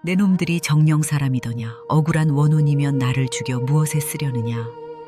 내 놈들이 정령 사람이더냐. 억울한 원혼이면 나를 죽여 무엇에 쓰려느냐.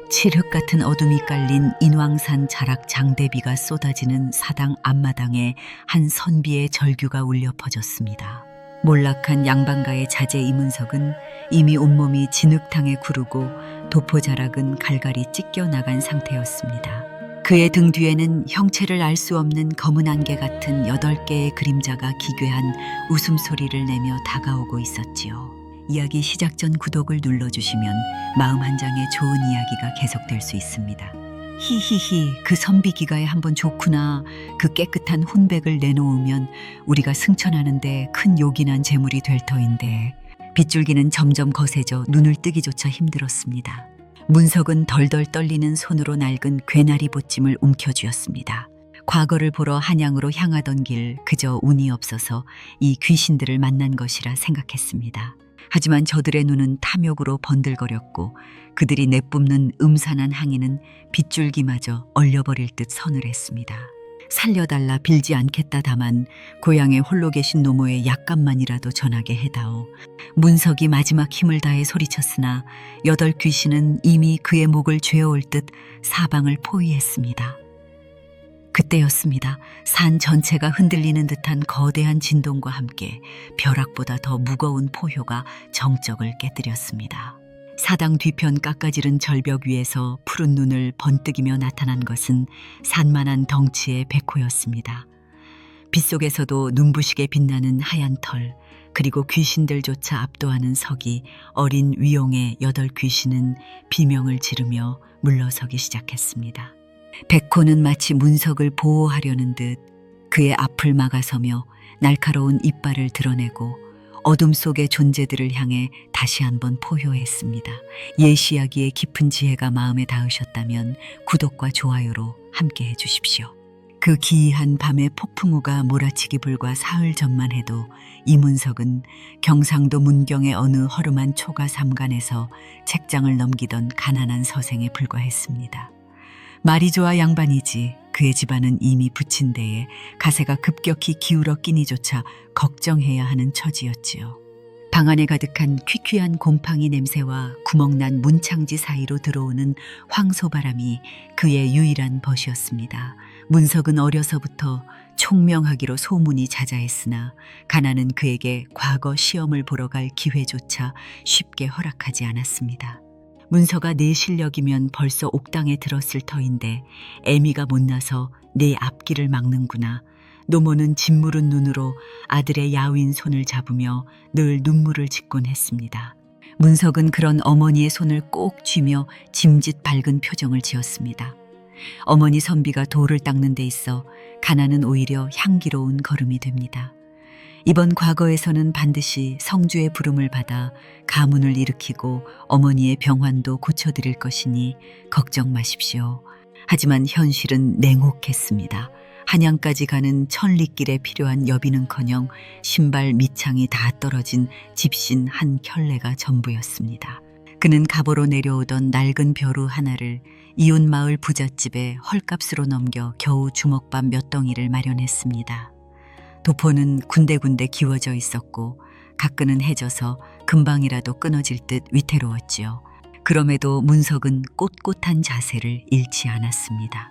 칠흑 같은 어둠이 깔린 인왕산 자락 장대비가 쏟아지는 사당 앞마당에 한 선비의 절규가 울려 퍼졌습니다. 몰락한 양반가의 자제 이문석은 이미 온몸이 진흙탕에 구르고 도포자락은 갈갈이 찢겨 나간 상태였습니다. 그의 등 뒤에는 형체를 알 수 없는 검은 안개 같은 8개의 그림자가 기괴한 웃음소리를 내며 다가오고 있었지요. 이야기 시작 전 구독을 눌러주시면 마음 한 장의 좋은 이야기가 계속될 수 있습니다. 히히히, 그 선비 기가에 한번 좋구나. 그 깨끗한 혼백을 내놓으면 우리가 승천하는데 큰 요긴한 재물이 될 터인데. 빗줄기는 점점 거세져 눈을 뜨기조차 힘들었습니다. 문석은 덜덜 떨리는 손으로 낡은 괴나리 보찜을 움켜쥐었습니다. 과거를 보러 한양으로 향하던 길 그저 운이 없어서 이 귀신들을 만난 것이라 생각했습니다. 하지만 저들의 눈은 탐욕으로 번들거렸고 그들이 내뿜는 음산한 항의는 빗줄기마저 얼려버릴 듯 서늘했습니다. 살려달라 빌지 않겠다 다만 고향에 홀로 계신 노모의 약간만이라도 전하게 해다오. 문석이 마지막 힘을 다해 소리쳤으나 8 귀신은 이미 그의 목을 죄어올 듯 사방을 포위했습니다. 그때였습니다. 산 전체가 흔들리는 듯한 거대한 진동과 함께 벼락보다 더 무거운 포효가 정적을 깨뜨렸습니다. 사당 뒤편 깎아지른 절벽 위에서 푸른 눈을 번뜩이며 나타난 것은 산만한 덩치의 백호였습니다. 빗속에서도 눈부시게 빛나는 하얀 털, 그리고 귀신들조차 압도하는 석이 어린 위용의 8 귀신은 비명을 지르며 물러서기 시작했습니다. 백호는 마치 문석을 보호하려는 듯 그의 앞을 막아서며 날카로운 이빨을 드러내고 어둠 속의 존재들을 향해 다시 한번 포효했습니다. 예시하기에 깊은 지혜가 마음에 닿으셨다면 구독과 좋아요로 함께 해주십시오. 그 기이한 밤의 폭풍우가 몰아치기 불과 사흘 전만 해도 이문석은 경상도 문경의 어느 허름한 초가 삼간에서 책장을 넘기던 가난한 서생에 불과했습니다. 말이 좋아 양반이지 그의 집안은 이미 부친 데에 가세가 급격히 기울어 끼니조차 걱정해야 하는 처지였지요. 방 안에 가득한 퀴퀴한 곰팡이 냄새와 구멍난 문창지 사이로 들어오는 황소바람이 그의 유일한 벗이었습니다. 문석은 어려서부터 총명하기로 소문이 자자했으나 가난은 그에게 과거 시험을 보러 갈 기회조차 쉽게 허락하지 않았습니다. 문서가 내 실력이면 벌써 옥당에 들었을 터인데 애미가 못나서 내 앞길을 막는구나. 노모는 짓무른 눈으로 아들의 야윈 손을 잡으며 늘 눈물을 짓곤 했습니다. 문석은 그런 어머니의 손을 꼭 쥐며 짐짓 밝은 표정을 지었습니다. 어머니 선비가 돌을 닦는 데 있어 가난은 오히려 향기로운 걸음이 됩니다. 이번 과거에서는 반드시 성주의 부름을 받아 가문을 일으키고 어머니의 병환도 고쳐드릴 것이니 걱정 마십시오. 하지만 현실은 냉혹했습니다. 한양까지 가는 천리길에 필요한 여비는커녕 신발 밑창이 다 떨어진 집신 한 켤레가 전부였습니다. 그는 갑오로 내려오던 낡은 벼루 하나를 이웃 마을 부잣집에 헐값으로 넘겨 겨우 주먹밥 몇 덩이를 마련했습니다. 도포는 군데군데 기워져 있었고 가끈은 해져서 금방이라도 끊어질 듯 위태로웠지요. 그럼에도 문석은 꼿꼿한 자세를 잃지 않았습니다.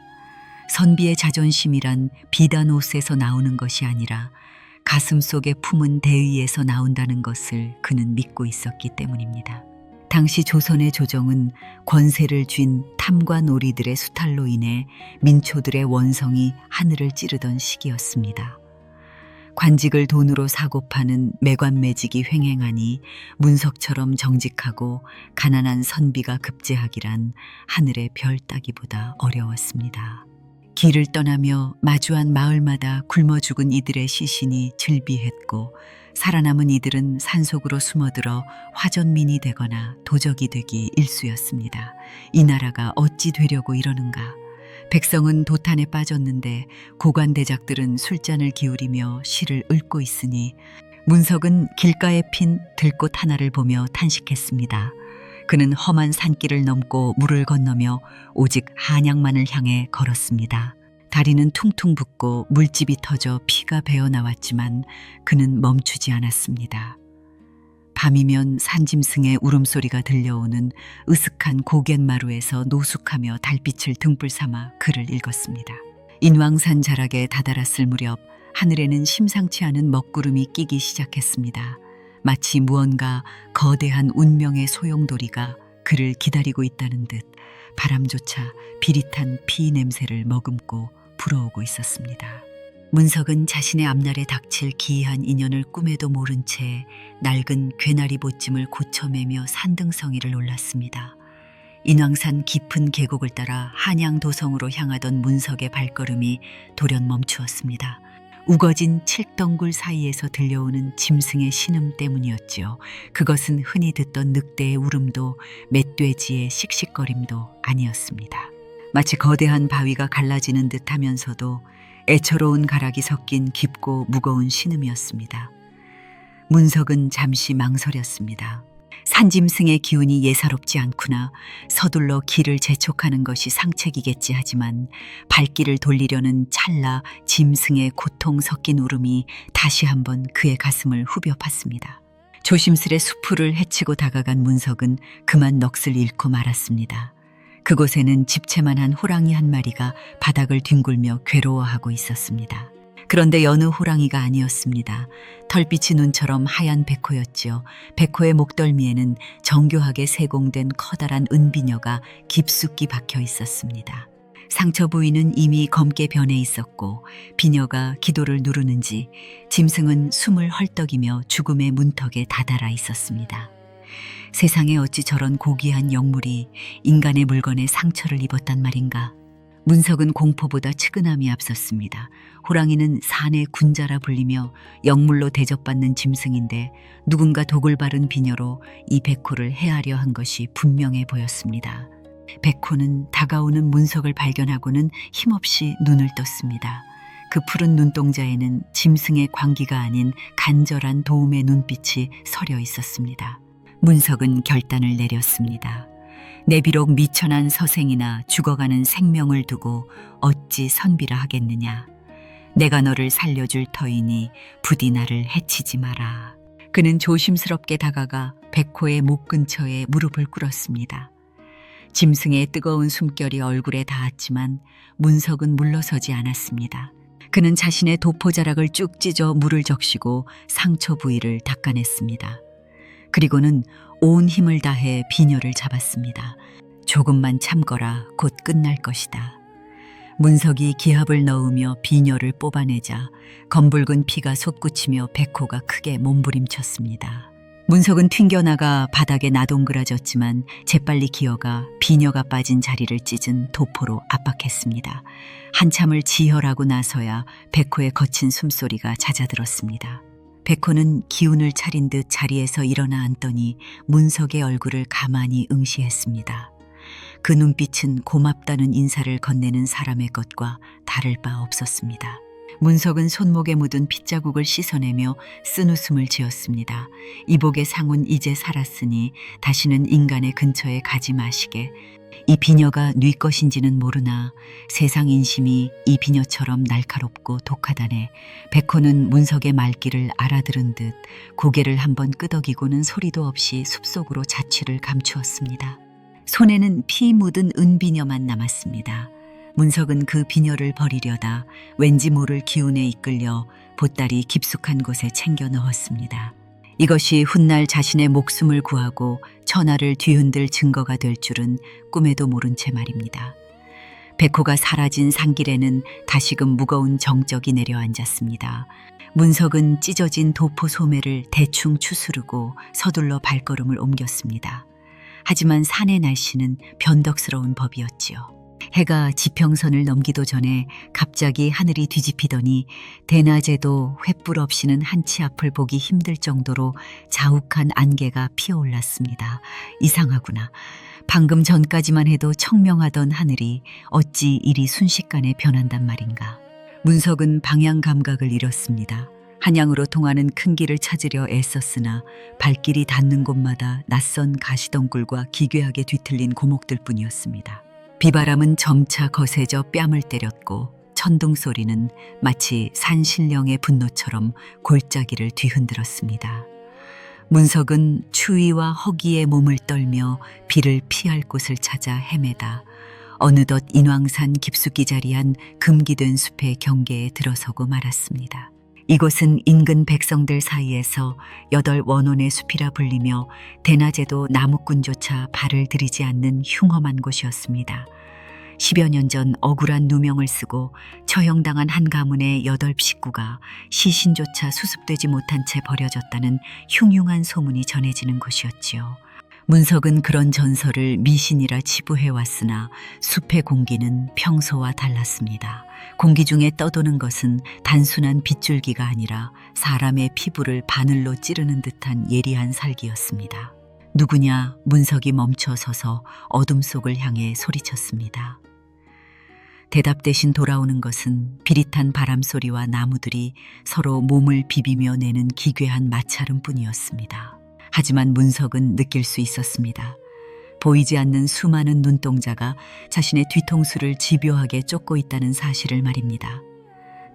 선비의 자존심이란 비단 옷에서 나오는 것이 아니라 가슴 속에 품은 대의에서 나온다는 것을 그는 믿고 있었기 때문입니다. 당시 조선의 조정은 권세를 쥔 탐과 놀이들의 수탈로 인해 민초들의 원성이 하늘을 찌르던 시기였습니다. 관직을 돈으로 사고 파는 매관매직이 횡행하니 문석처럼 정직하고 가난한 선비가 급제하기란 하늘의 별 따기보다 어려웠습니다. 길을 떠나며 마주한 마을마다 굶어 죽은 이들의 시신이 즐비했고 살아남은 이들은 산속으로 숨어들어 화전민이 되거나 도적이 되기 일쑤였습니다. 이 나라가 어찌 되려고 이러는가. 백성은 도탄에 빠졌는데 고관대작들은 술잔을 기울이며 시를 읊고 있으니 문석은 길가에 핀 들꽃 하나를 보며 탄식했습니다. 그는 험한 산길을 넘고 물을 건너며 오직 한양만을 향해 걸었습니다. 다리는 퉁퉁 붓고 물집이 터져 피가 배어 나왔지만 그는 멈추지 않았습니다. 밤이면 산짐승의 울음소리가 들려오는 으슥한 고갯마루에서 노숙하며 달빛을 등불 삼아 글을 읽었습니다. 인왕산 자락에 다다랐을 무렵 하늘에는 심상치 않은 먹구름이 끼기 시작했습니다. 마치 무언가 거대한 운명의 소용돌이가 그를 기다리고 있다는 듯 바람조차 비릿한 피 냄새를 머금고 불어오고 있었습니다. 문석은 자신의 앞날에 닥칠 기이한 인연을 꿈에도 모른 채 낡은 괴나리 보찜을 고쳐매며 산등성이를 올랐습니다. 인왕산 깊은 계곡을 따라 한양도성으로 향하던 문석의 발걸음이 돌연 멈추었습니다. 우거진 칠덩굴 사이에서 들려오는 짐승의 신음 때문이었지요. 그것은 흔히 듣던 늑대의 울음도 멧돼지의 씩씩거림도 아니었습니다. 마치 거대한 바위가 갈라지는 듯 하면서도 애처로운 가락이 섞인 깊고 무거운 신음이었습니다. 문석은 잠시 망설였습니다. 산짐승의 기운이 예사롭지 않구나. 서둘러 길을 재촉하는 것이 상책이겠지 하지만 발길을 돌리려는 찰나 짐승의 고통 섞인 울음이 다시 한번 그의 가슴을 후벼 팠습니다. 조심스레 수풀을 헤치고 다가간 문석은 그만 넋을 잃고 말았습니다. 그곳에는 집채만한 호랑이 한 마리가 바닥을 뒹굴며 괴로워하고 있었습니다. 그런데 여느 호랑이가 아니었습니다. 털빛이 눈처럼 하얀 백호였지요. 백호의 목덜미에는 정교하게 세공된 커다란 은비녀가 깊숙이 박혀 있었습니다. 상처 부위는 이미 검게 변해 있었고 비녀가 기도를 누르는지 짐승은 숨을 헐떡이며 죽음의 문턱에 다다라 있었습니다. 세상에 어찌 저런 고귀한 영물이 인간의 물건에 상처를 입었단 말인가. 문석은 공포보다 측은함이 앞섰습니다. 호랑이는 산의 군자라 불리며 영물로 대접받는 짐승인데 누군가 독을 바른 비녀로 이 백호를 해하려 한 것이 분명해 보였습니다. 백호는 다가오는 문석을 발견하고는 힘없이 눈을 떴습니다. 그 푸른 눈동자에는 짐승의 광기가 아닌 간절한 도움의 눈빛이 서려 있었습니다. 문석은 결단을 내렸습니다. 내 비록 미천한 서생이나 죽어가는 생명을 두고 어찌 선비라 하겠느냐. 내가 너를 살려줄 터이니 부디 나를 해치지 마라. 그는 조심스럽게 다가가 백호의 목 근처에 무릎을 꿇었습니다. 짐승의 뜨거운 숨결이 얼굴에 닿았지만 문석은 물러서지 않았습니다. 그는 자신의 도포자락을 쭉 찢어 물을 적시고 상처 부위를 닦아냈습니다. 그리고는 온 힘을 다해 비녀를 잡았습니다. 조금만 참거라. 곧 끝날 것이다. 문석이 기합을 넣으며 비녀를 뽑아내자 검붉은 피가 솟구치며 백호가 크게 몸부림쳤습니다. 문석은 튕겨나가 바닥에 나동그라졌지만 재빨리 기어가 비녀가 빠진 자리를 찢은 도포로 압박했습니다. 한참을 지혈하고 나서야 백호의 거친 숨소리가 잦아들었습니다. 백호는 기운을 차린 듯 자리에서 일어나 앉더니 문석의 얼굴을 가만히 응시했습니다. 그 눈빛은 고맙다는 인사를 건네는 사람의 것과 다를 바 없었습니다. 문석은 손목에 묻은 핏자국을 씻어내며 쓴웃음을 지었습니다. 이복의 상은 이제 살았으니 다시는 인간의 근처에 가지 마시게. 이 비녀가 네 것인지는 모르나 세상 인심이 이 비녀처럼 날카롭고 독하다네. 백호는 문석의 말귀를 알아들은 듯 고개를 한번 끄덕이고는 소리도 없이 숲속으로 자취를 감추었습니다. 손에는 피 묻은 은비녀만 남았습니다. 문석은 그 비녀를 버리려다 왠지 모를 기운에 이끌려 보따리 깊숙한 곳에 챙겨 넣었습니다. 이것이 훗날 자신의 목숨을 구하고 천하를 뒤흔들 증거가 될 줄은 꿈에도 모른 채 말입니다. 백호가 사라진 산길에는 다시금 무거운 정적이 내려앉았습니다. 문석은 찢어진 도포 소매를 대충 추스르고 서둘러 발걸음을 옮겼습니다. 하지만 산의 날씨는 변덕스러운 법이었지요. 해가 지평선을 넘기도 전에 갑자기 하늘이 뒤집히더니 대낮에도 횃불 없이는 한치 앞을 보기 힘들 정도로 자욱한 안개가 피어올랐습니다. 이상하구나. 방금 전까지만 해도 청명하던 하늘이 어찌 이리 순식간에 변한단 말인가. 문석은 방향 감각을 잃었습니다. 한양으로 통하는 큰 길을 찾으려 애썼으나 발길이 닿는 곳마다 낯선 가시덩굴과 기괴하게 뒤틀린 고목들 뿐이었습니다. 비바람은 점차 거세져 뺨을 때렸고 천둥 소리는 마치 산신령의 분노처럼 골짜기를 뒤흔들었습니다. 문석은 추위와 허기에 몸을 떨며 비를 피할 곳을 찾아 헤매다 어느덧 인왕산 깊숙이 자리한 금기된 숲의 경계에 들어서고 말았습니다. 이곳은 인근 백성들 사이에서 8원혼의 숲이라 불리며 대낮에도 나무꾼조차 발을 들이지 않는 흉험한 곳이었습니다. 10여 년 전 억울한 누명을 쓰고 처형당한 한 가문의 8식구가 시신조차 수습되지 못한 채 버려졌다는 흉흉한 소문이 전해지는 곳이었지요. 문석은 그런 전설을 미신이라 치부해왔으나 숲의 공기는 평소와 달랐습니다. 공기 중에 떠도는 것은 단순한 빗줄기가 아니라 사람의 피부를 바늘로 찌르는 듯한 예리한 살기였습니다. 누구냐? 문석이 멈춰 서서 어둠 속을 향해 소리쳤습니다. 대답 대신 돌아오는 것은 비릿한 바람소리와 나무들이 서로 몸을 비비며 내는 기괴한 마찰음뿐이었습니다. 하지만 문석은 느낄 수 있었습니다. 보이지 않는 수많은 눈동자가 자신의 뒤통수를 집요하게 쫓고 있다는 사실을 말입니다.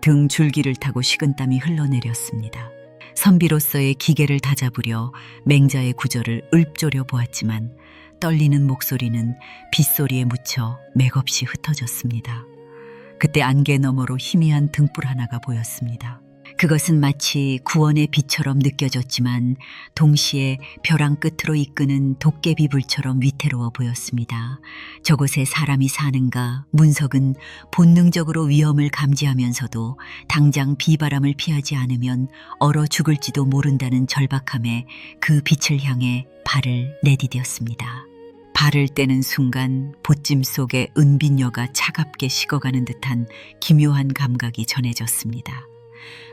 등 줄기를 타고 식은땀이 흘러내렸습니다. 선비로서의 기계를 다잡으려 맹자의 구절을 읊조려 보았지만 떨리는 목소리는 빗소리에 묻혀 맥없이 흩어졌습니다. 그때 안개 너머로 희미한 등불 하나가 보였습니다. 그것은 마치 구원의 빛처럼 느껴졌지만 동시에 벼랑 끝으로 이끄는 도깨비 불처럼 위태로워 보였습니다. 저곳에 사람이 사는가? 문석은 본능적으로 위험을 감지하면서도 당장 비바람을 피하지 않으면 얼어 죽을지도 모른다는 절박함에 그 빛을 향해 발을 내디뎠습니다. 발을 떼는 순간 보찜 속에 은빛여가 차갑게 식어가는 듯한 기묘한 감각이 전해졌습니다.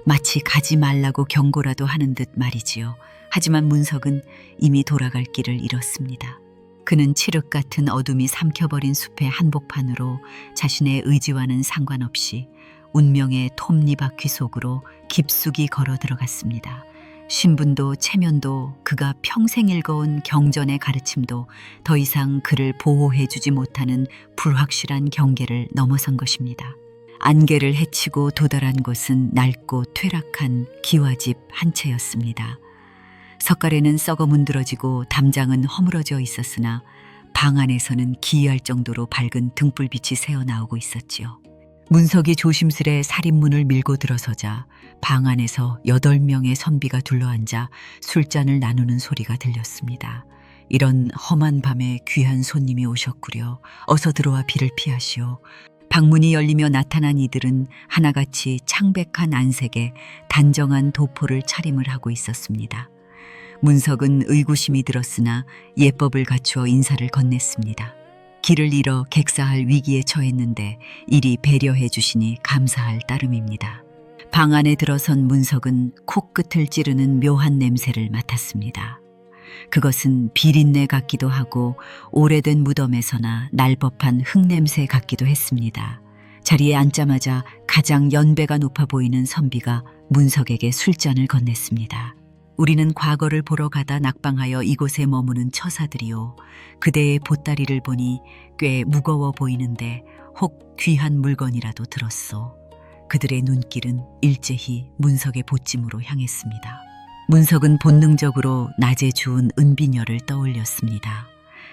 마치 가지 말라고 경고라도 하는 듯 말이지요. 하지만 문석은 이미 돌아갈 길을 잃었습니다. 그는 칠흑 같은 어둠이 삼켜버린 숲의 한복판으로 자신의 의지와는 상관없이 운명의 톱니바퀴 속으로 깊숙이 걸어 들어갔습니다. 신분도 체면도 그가 평생 읽어온 경전의 가르침도 더 이상 그를 보호해주지 못하는 불확실한 경계를 넘어선 것입니다. 안개를 헤치고 도달한 곳은 낡고 퇴락한 기와집 한 채였습니다. 석가래는 썩어 문드러지고 담장은 허물어져 있었으나 방 안에서는 기이할 정도로 밝은 등불빛이 새어나오고 있었지요. 문석이 조심스레 살인문을 밀고 들어서자 방 안에서 8명의 선비가 둘러앉아 술잔을 나누는 소리가 들렸습니다. 이런 험한 밤에 귀한 손님이 오셨구려. 어서 들어와 비를 피하시오. 방문이 열리며 나타난 이들은 하나같이 창백한 안색에 단정한 도포를 차림을 하고 있었습니다. 문석은 의구심이 들었으나 예법을 갖추어 인사를 건넸습니다. 길을 잃어 객사할 위기에 처했는데 이리 배려해 주시니 감사할 따름입니다. 방 안에 들어선 문석은 코끝을 찌르는 묘한 냄새를 맡았습니다. 그것은 비린내 같기도 하고 오래된 무덤에서나 날법한 흙냄새 같기도 했습니다. 자리에 앉자마자 가장 연배가 높아 보이는 선비가 문석에게 술잔을 건넸습니다. 우리는 과거를 보러 가다 낙방하여 이곳에 머무는 처사들이요. 그대의 보따리를 보니 꽤 무거워 보이는데 혹 귀한 물건이라도 들었소. 그들의 눈길은 일제히 문석의 보찜으로 향했습니다. 문석은 본능적으로 낮에 주운 은비녀를 떠올렸습니다.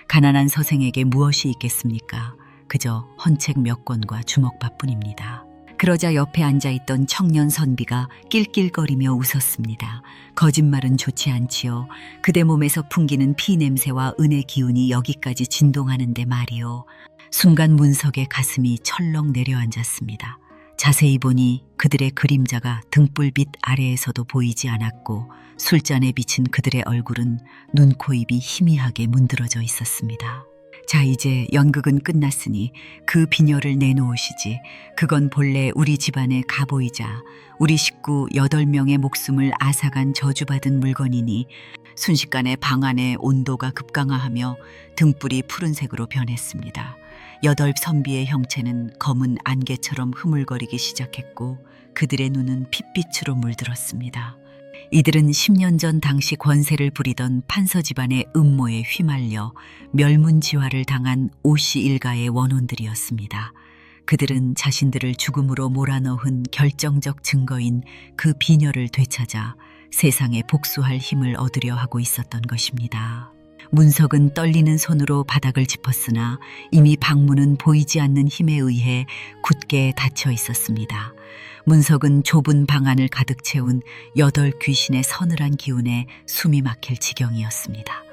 가난한 서생에게 무엇이 있겠습니까? 그저 헌책 몇 권과 주먹밥뿐입니다. 그러자 옆에 앉아있던 청년 선비가 낄낄거리며 웃었습니다. 거짓말은 좋지 않지요. 그대 몸에서 풍기는 피 냄새와 은의 기운이 여기까지 진동하는데 말이요. 순간 문석의 가슴이 철렁 내려앉았습니다. 자세히 보니 그들의 그림자가 등불빛 아래에서도 보이지 않았고 술잔에 비친 그들의 얼굴은 눈, 코, 입이 희미하게 문드러져 있었습니다. 자, 이제 연극은 끝났으니 그 비녀를 내놓으시지. 그건 본래 우리 집안의 가보이자 우리 식구 8명의 목숨을 앗아간 저주받은 물건이니 순식간에 방 안의 온도가 급강하하며 등불이 푸른색으로 변했습니다. 8 선비의 형체는 검은 안개처럼 흐물거리기 시작했고 그들의 눈은 핏빛으로 물들었습니다. 이들은 10년 전 당시 권세를 부리던 판서 집안의 음모에 휘말려 멸문지화를 당한 오씨 일가의 원혼들이었습니다. 그들은 자신들을 죽음으로 몰아넣은 결정적 증거인 그 비녀를 되찾아 세상에 복수할 힘을 얻으려 하고 있었던 것입니다. 문석은 떨리는 손으로 바닥을 짚었으나 이미 방문은 보이지 않는 힘에 의해 굳게 닫혀 있었습니다. 문석은 좁은 방 안을 가득 채운 8귀신의 서늘한 기운에 숨이 막힐 지경이었습니다.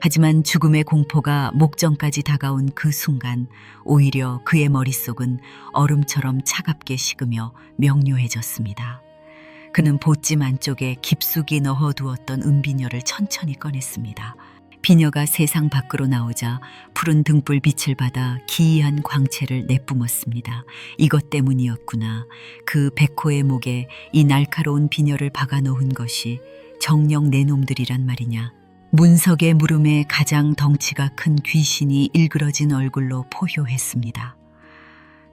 하지만 죽음의 공포가 목전까지 다가온 그 순간 오히려 그의 머릿속은 얼음처럼 차갑게 식으며 명료해졌습니다. 그는 보찜 안쪽에 깊숙이 넣어두었던 은비녀를 천천히 꺼냈습니다. 비녀가 세상 밖으로 나오자 푸른 등불 빛을 받아 기이한 광채를 내뿜었습니다. 이것 때문이었구나. 그 백호의 목에 이 날카로운 비녀를 박아놓은 것이 정녕 내 놈들이란 말이냐. 문석의 물음에 가장 덩치가 큰 귀신이 일그러진 얼굴로 포효했습니다.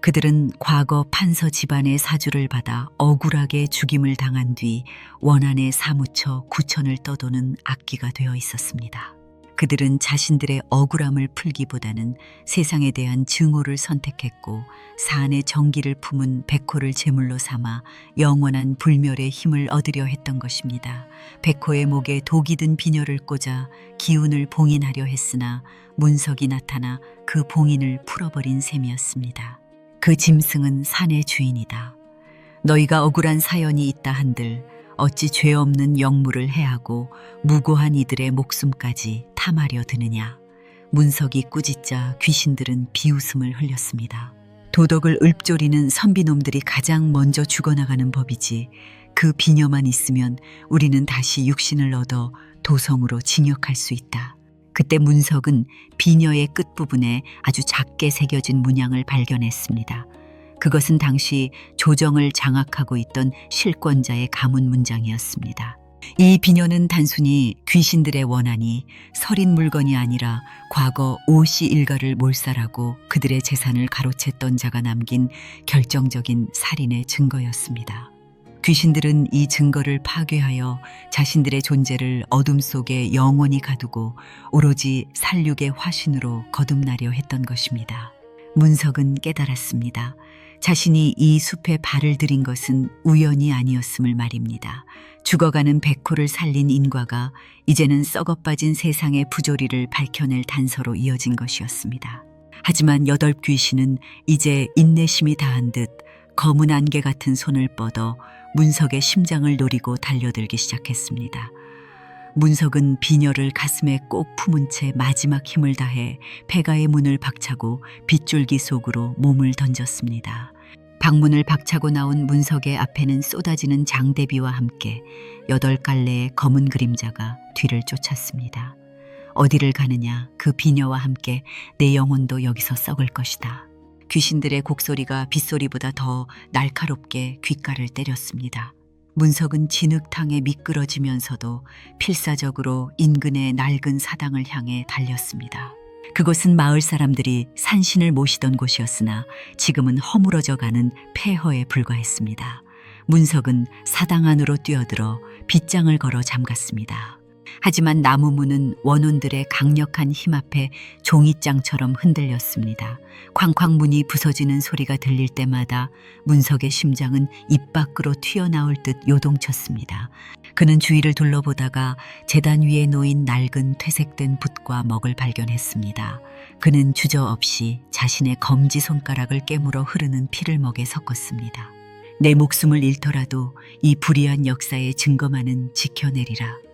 그들은 과거 판서 집안의 사주를 받아 억울하게 죽임을 당한 뒤 원안에 사무쳐 구천을 떠도는 악기가 되어 있었습니다. 그들은 자신들의 억울함을 풀기보다는 세상에 대한 증오를 선택했고 사안의 정기를 품은 백호를 제물로 삼아 영원한 불멸의 힘을 얻으려 했던 것입니다. 백호의 목에 독이 든 비녀를 꽂아 기운을 봉인하려 했으나 문석이 나타나 그 봉인을 풀어버린 셈이었습니다. 그 짐승은 산의 주인이다. 너희가 억울한 사연이 있다 한들 어찌 죄 없는 영무를 해하고 무고한 이들의 목숨까지 탐하려 드느냐. 문석이 꾸짖자 귀신들은 비웃음을 흘렸습니다. 도덕을 읊조리는 선비놈들이 가장 먼저 죽어나가는 법이지 그 비녀만 있으면 우리는 다시 육신을 얻어 도성으로 징역할 수 있다. 그때 문석은 비녀의 끝부분에 아주 작게 새겨진 문양을 발견했습니다. 그것은 당시 조정을 장악하고 있던 실권자의 가문 문장이었습니다. 이 비녀는 단순히 귀신들의 원한이 서린 물건이 아니라 과거 오씨 일가를 몰살하고 그들의 재산을 가로챘던 자가 남긴 결정적인 살인의 증거였습니다. 귀신들은 이 증거를 파괴하여 자신들의 존재를 어둠 속에 영원히 가두고 오로지 살육의 화신으로 거듭나려 했던 것입니다. 문석은 깨달았습니다. 자신이 이 숲에 발을 들인 것은 우연이 아니었음을 말입니다. 죽어가는 백호를 살린 인과가 이제는 썩어빠진 세상의 부조리를 밝혀낼 단서로 이어진 것이었습니다. 하지만 8귀신은 이제 인내심이 다한 듯 검은 안개 같은 손을 뻗어 문석의 심장을 노리고 달려들기 시작했습니다. 문석은 비녀를 가슴에 꼭 품은 채 마지막 힘을 다해 폐가의 문을 박차고 빗줄기 속으로 몸을 던졌습니다. 방문을 박차고 나온 문석의 앞에는 쏟아지는 장대비와 함께 8갈래의 검은 그림자가 뒤를 쫓았습니다. 어디를 가느냐, 그 비녀와 함께 내 영혼도 여기서 썩을 것이다. 귀신들의 곡소리가 빗소리보다 더 날카롭게 귓가를 때렸습니다. 문석은 진흙탕에 미끄러지면서도 필사적으로 인근의 낡은 사당을 향해 달렸습니다. 그곳은 마을 사람들이 산신을 모시던 곳이었으나 지금은 허물어져 가는 폐허에 불과했습니다. 문석은 사당 안으로 뛰어들어 빗장을 걸어 잠갔습니다. 하지만 나무 문은 원혼들의 강력한 힘 앞에 종이장처럼 흔들렸습니다. 쾅쾅 문이 부서지는 소리가 들릴 때마다 문석의 심장은 입 밖으로 튀어나올 듯 요동쳤습니다. 그는 주위를 둘러보다가 제단 위에 놓인 낡은 퇴색된 붓과 먹을 발견했습니다. 그는 주저없이 자신의 검지 손가락을 깨물어 흐르는 피를 먹에 섞었습니다. 내 목숨을 잃더라도 이 불의한 역사의 증거만은 지켜내리라.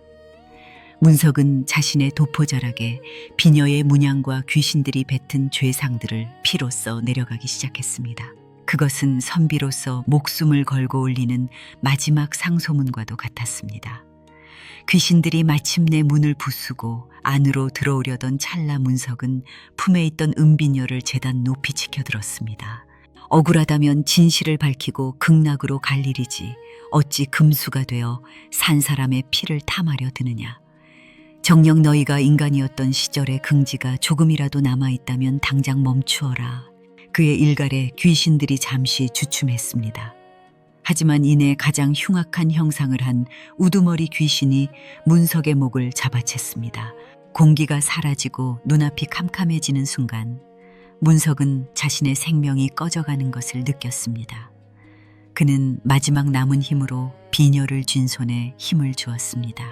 문석은 자신의 도포자락에 비녀의 문양과 귀신들이 뱉은 죄상들을 피로써 내려가기 시작했습니다. 그것은 선비로서 목숨을 걸고 올리는 마지막 상소문과도 같았습니다. 귀신들이 마침내 문을 부수고 안으로 들어오려던 찰나 문석은 품에 있던 은비녀를 재단 높이 치켜들었습니다. 억울하다면 진실을 밝히고 극락으로 갈 일이지 어찌 금수가 되어 산 사람의 피를 탐하려 드느냐. 정녕 너희가 인간이었던 시절의 긍지가 조금이라도 남아있다면 당장 멈추어라. 그의 일갈에 귀신들이 잠시 주춤했습니다. 하지만 이내 가장 흉악한 형상을 한 우두머리 귀신이 문석의 목을 잡아챘습니다. 공기가 사라지고 눈앞이 캄캄해지는 순간 문석은 자신의 생명이 꺼져가는 것을 느꼈습니다. 그는 마지막 남은 힘으로 비녀를 쥔 손에 힘을 주었습니다.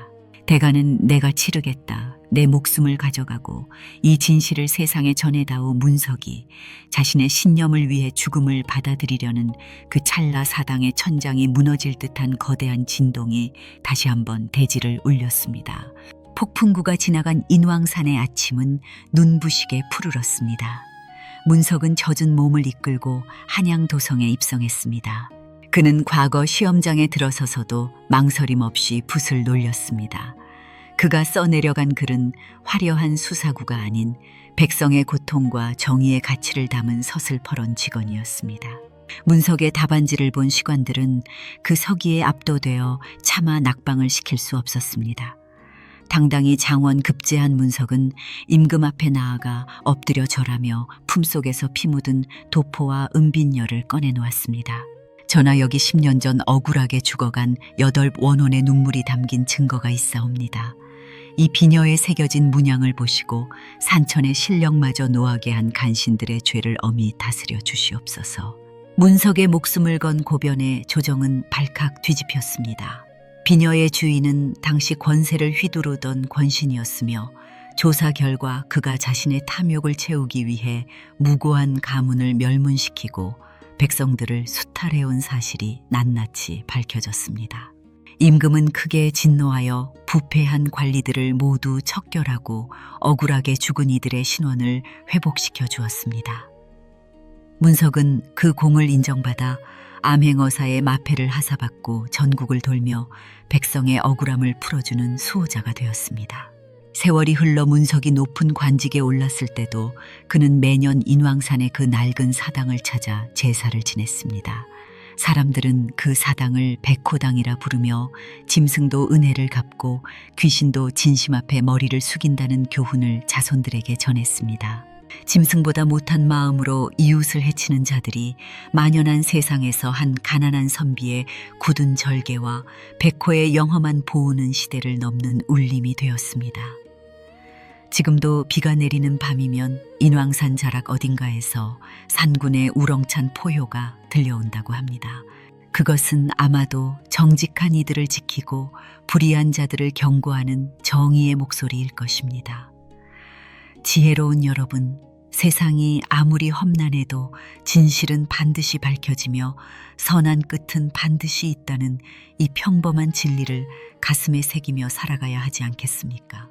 대가는 내가 치르겠다. 내 목숨을 가져가고 이 진실을 세상에 전해다오 문석이 자신의 신념을 위해 죽음을 받아들이려는 그 찰나 사당의 천장이 무너질 듯한 거대한 진동이 다시 한번 대지를 울렸습니다. 폭풍구가 지나간 인왕산의 아침은 눈부시게 푸르렀습니다. 문석은 젖은 몸을 이끌고 한양도성에 입성했습니다. 그는 과거 시험장에 들어서서도 망설임 없이 붓을 놀렸습니다. 그가 써내려간 글은 화려한 수사구가 아닌 백성의 고통과 정의의 가치를 담은 서슬퍼런 직언이었습니다. 문석의 답안지를 본 시관들은 그 서기에 압도되어 차마 낙방을 시킬 수 없었습니다. 당당히 장원 급제한 문석은 임금 앞에 나아가 엎드려 절하며 품속에서 피 묻은 도포와 은빈열을 꺼내놓았습니다. 전하, 여기 10년 전 억울하게 죽어간 8 원혼의 눈물이 담긴 증거가 있사옵니다. 이 비녀에 새겨진 문양을 보시고 산천의 실력마저 노하게 한 간신들의 죄를 엄히 다스려 주시옵소서. 문석의 목숨을 건 고변에 조정은 발칵 뒤집혔습니다. 비녀의 주인은 당시 권세를 휘두르던 권신이었으며 조사 결과 그가 자신의 탐욕을 채우기 위해 무고한 가문을 멸문시키고 백성들을 수탈해온 사실이 낱낱이 밝혀졌습니다. 임금은 크게 진노하여 부패한 관리들을 모두 척결하고 억울하게 죽은 이들의 신원을 회복시켜 주었습니다. 문석은 그 공을 인정받아 암행어사의 마패를 하사받고 전국을 돌며 백성의 억울함을 풀어주는 수호자가 되었습니다. 세월이 흘러 문석이 높은 관직에 올랐을 때도 그는 매년 인왕산의 그 낡은 사당을 찾아 제사를 지냈습니다. 사람들은 그 사당을 백호당이라 부르며 짐승도 은혜를 갚고 귀신도 진심 앞에 머리를 숙인다는 교훈을 자손들에게 전했습니다. 짐승보다 못한 마음으로 이웃을 해치는 자들이 만연한 세상에서 한 가난한 선비의 굳은 절개와 백호의 영험한 보우는 시대를 넘는 울림이 되었습니다. 지금도 비가 내리는 밤이면 인왕산 자락 어딘가에서 산군의 우렁찬 포효가 들려온다고 합니다. 그것은 아마도 정직한 이들을 지키고 불의한 자들을 경고하는 정의의 목소리일 것입니다. 지혜로운 여러분, 세상이 아무리 험난해도 진실은 반드시 밝혀지며 선한 끝은 반드시 있다는 이 평범한 진리를 가슴에 새기며 살아가야 하지 않겠습니까?